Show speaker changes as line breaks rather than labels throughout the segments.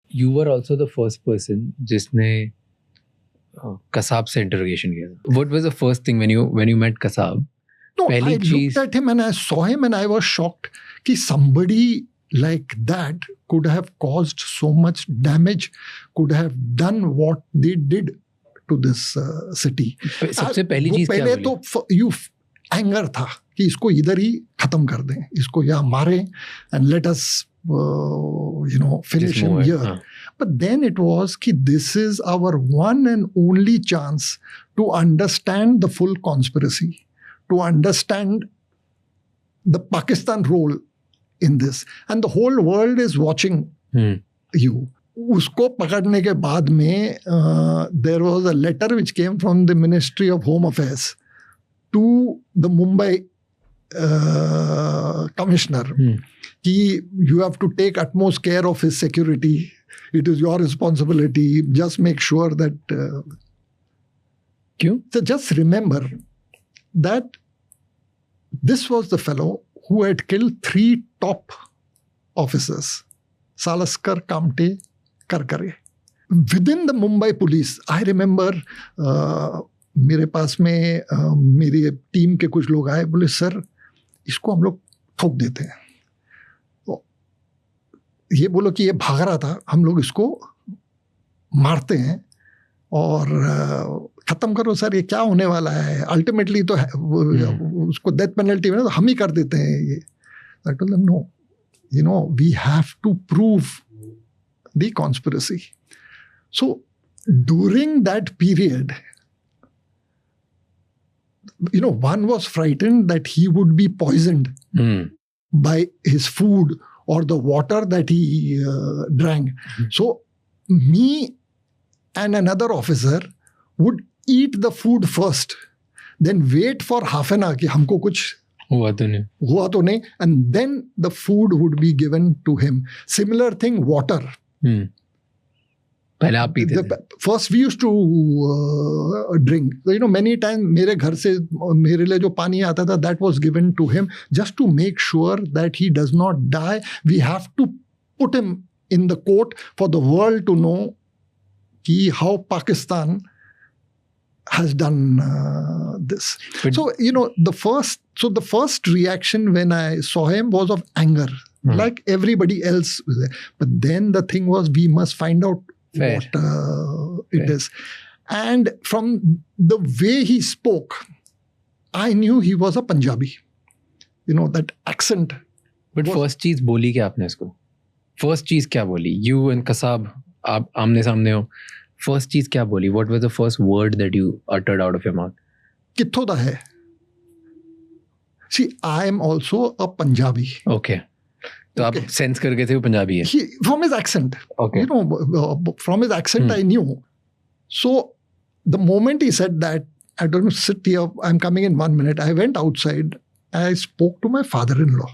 You were also the first person जिसने कसाब से interrogation किया था. What was the first thing when you met Kasab?
No, I looked at him and I saw him and I was shocked कि somebody like that could have caused so much damage, could have done what they did to this city.
सबसे पहली चीज क्या
बोली? तो you anger था कि इसको इधर ही खत्म कर दें, इसको यहाँ मारें and let us finish him here. But then it was कि this is our one and only chance to understand the full conspiracy, to understand the Pakistan role in this, and the whole world is watching you. उसको पकड़ने के बाद में there was a letter which came from the Ministry of Home Affairs to the Mumbai commissioner कि you have to take utmost care of his security. It is your responsibility. Just make sure that.
क्यों?
So just remember that this was the fellow who had killed 3 top officers, Salaskar, Kamte, Karkare. Within the Mumbai police, I remember मेरे पास में मेरी team के कुछ लोग आए, बोले sir इसको हम लोग ठोक देते हैं, तो ये बोलो कि ये भाग रहा था, हम लोग इसको मारते हैं और खत्म करो सर, ये क्या होने वाला है, अल्टीमेटली तो उसको डेथ पेनल्टी में तो हम ही कर देते हैं ये. I told them no, we have to prove the conspiracy. So during that period, one was frightened that he would be poisoned by his food or the water that he drank. So me and another officer would eat the food first, then wait for half an hour कि हमको कुछ हुआ तो नहीं, and then the food would be given to him. Similar thing, water.
पहले आप पीते थे?
First we used to drink. Many times मेरे घर से मेरे लिए जो पानी आता था, that was given to him just to make sure that he does not die. We have to put him in the court for the world to know how Pakistan has done this. But the first reaction when I saw him was of anger, like everybody else. But then the thing was, we must find out
Fair.
What it is. And from the way he spoke, I knew he was a Punjabi. That accent.
But first चीज बोली क्या आपने इसको? First चीज क्या बोली? You and Kasab, आप आमने सामने हो. First चीज क्या बोली? What was the first word that you uttered out of your mouth?
कित्थों दा है? See, I am also a Punjabi.
Okay. तो आप सेंस करके थे वो पंजाबी है?
From his accent.
Okay.
From his accent I knew. So the moment he said that, I don't know, sit here, I'm coming in 1 minute. I went outside. I spoke to my father-in-law.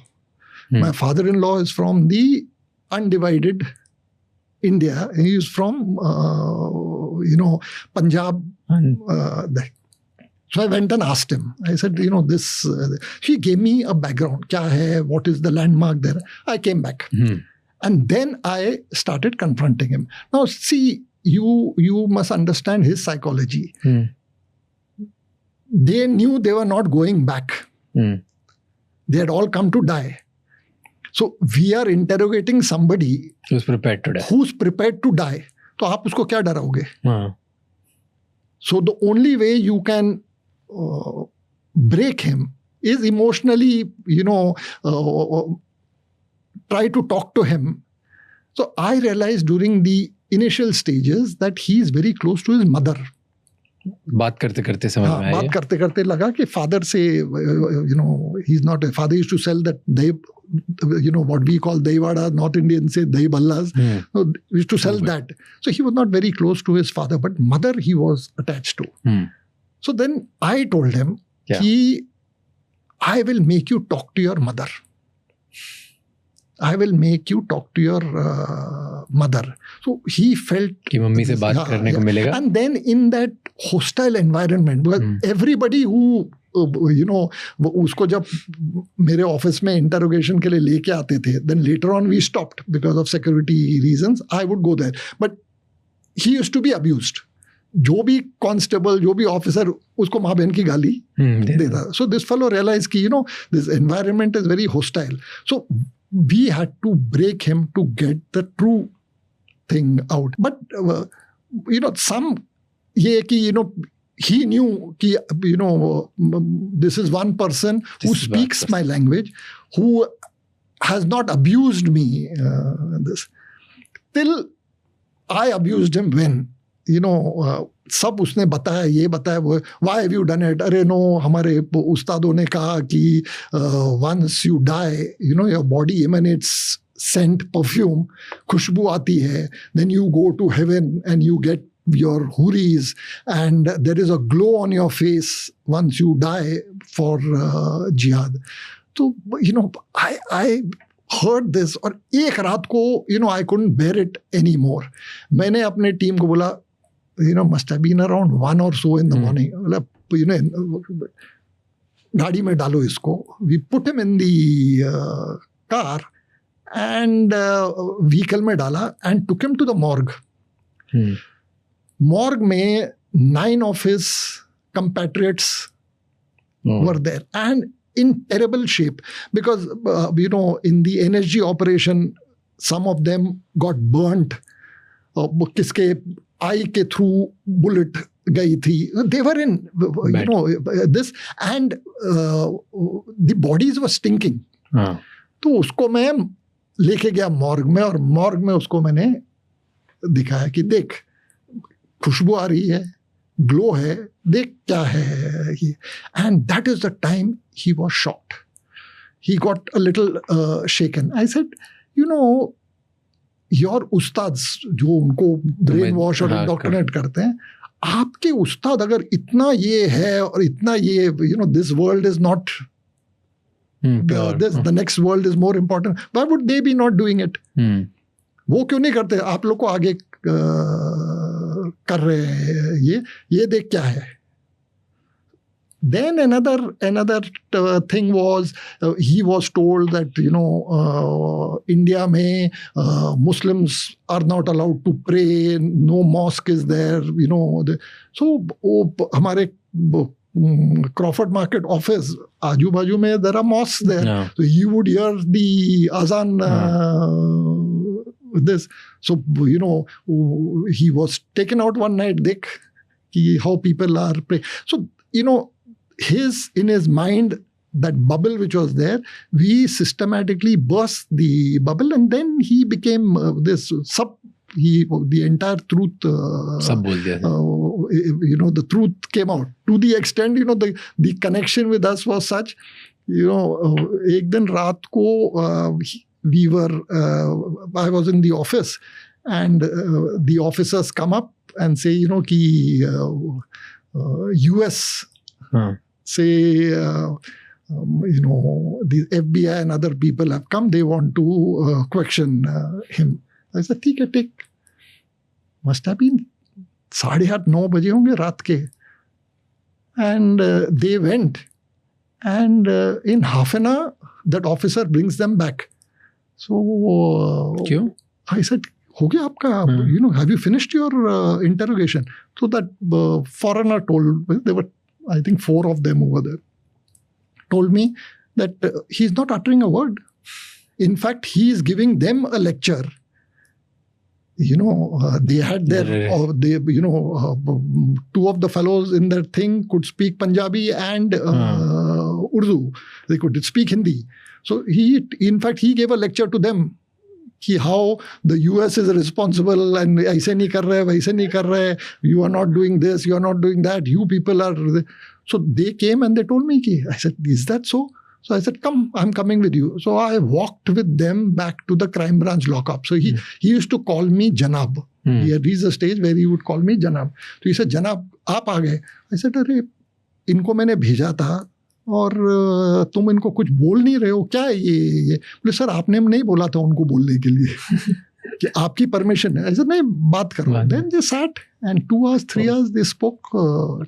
My father-in-law is from the undivided India. He is from, Punjab. So I went and asked him. I said, this. He gave me a background. Kya hai? What is the landmark there? I came back. And then I started confronting him. Now, see, you must understand his psychology. They knew they were not going back. They had all come to die. So we are interrogating somebody
who's prepared to die.
तो आप उसको क्या डराओगे? So the only way you can break him is emotionally, try to talk to him. So I realized during the initial stages that he is very close to his mother.
बात करते करते समझ में आया.
बात करते करते लगा कि father से, he's not a father. Used to sell that dahi, what we call dahi vada, North Indians say dahi ballas. So used to sell that. So he was not very close to his father, but mother he was attached to. So then I told him, I will make you talk to your mother. I will make you talk to your mother. So he felt
कि mummy से बात करने को मिलेगा.
And then in that hostile environment. Because everybody who उसको जब मेरे office में इंटरोगेशन के लिए लेके आते थे, then later on we stopped because of security reasons. I would go there, but he used to be abused. जो भी कांस्टेबल, जो भी ऑफिसर, उसको माँ बहन की गाली देता. So this fellow realized कि this environment is very hostile. So we had to break him to get the true thing out. But some ये कि he knew कि this is one person who speaks my language, who has not abused me. This till I abused him when सब उसने बताया, ये बताया वो, why have you done it? अरे no, हमारे उस्तादों ने कहा कि once you die, your body emanates scent, perfume, खुशबू आती है, then you go to heaven and you get your huris and there is a glow on your face once you die for jihad. So I heard this और एक रात को I couldn't bear it anymore. मैंने अपने team को बोला, must have been around 1 or so in the morning. गाड़ी में डालो इसको. We put him in the car and vehicle में डाला and took him to the morgue. Morgue में 9 of his compatriots were there and in terrible shape because in the NSG operation some of them got burnt. किसके eye के through bullet गई थी. They were in this and the bodies were stinking. तो उसको मैं लेके गया morgue में और मॉर्ग में उसको मैंने दिखाया कि देख खुशबू आ रही है, ग्लो है, देख क्या है ये. And that is the time he was shocked. He got a little shaken. I said your ustads जो उनको ब्रेन वॉश और इंडोक्ट्रिनेट करते हैं, आपके उस्ताद अगर इतना ये है और इतना ये this world is not the next world is more important, why would they be not doing it? वो क्यों नहीं करते? आप लोग को आगे कर रहे हैं ये देख क्या है. Then another thing was he was told that India में Muslims are not allowed to pray, no mosque is there, so हमारे Crawford Market office आजू बाजू में there are mosques there. Yeah. So he would hear the azan this. So he was taken out one night, dekh how people are praying. So in his mind, that bubble which was there, we systematically burst the bubble and then he became the entire truth the truth came out to the extent the connection with us was such. एक दिन रात को we were I was in the office and the officers come up and say कि US say the FBI and other people have come, they want to question him. I said ठीक है, take. Must have been 8:30-9 बजे होंगे रात के. And they went and in half an hour that officer brings them back. So क्यों? I said हो गया आपका, have you finished your interrogation? So that foreigner told, there were I think 4 of them over there, told me that he's not uttering a word. In fact, he is giving them a lecture. They had their, two of the fellows in their thing could speak Punjabi and Urdu. They could speak Hindi. So he gave a lecture to them. How the US is responsible and ऐसे नहीं कर रहे, वैसे नहीं कर रहे, you are not doing this, you are not doing that, you people are. So they came and they told me, I said, is that so? So I said, come, I'm coming with you. So I walked with them back to the crime branch lockup. So he used to call me Janab. He had reached a stage where he would call me Janab. So he said, Janab, आप आ गए. I said, अरे इनको मैंने भेजा था और तुम इनको कुछ बोल नहीं रहे हो, क्या है ये? बोले सर आपने नहीं बोला था उनको बोलने के लिए. कि आपकी परमिशन है, ऐसा नहीं बात करो. Then they sat and 2 hours, 3 hours they spoke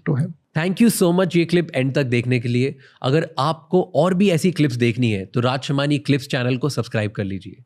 to him.
Thank you so much ये क्लिप एंड तक देखने के लिए. अगर आपको और भी ऐसी क्लिप्स देखनी है तो राज शमानी क्लिप्स चैनल को सब्सक्राइब कर लीजिए.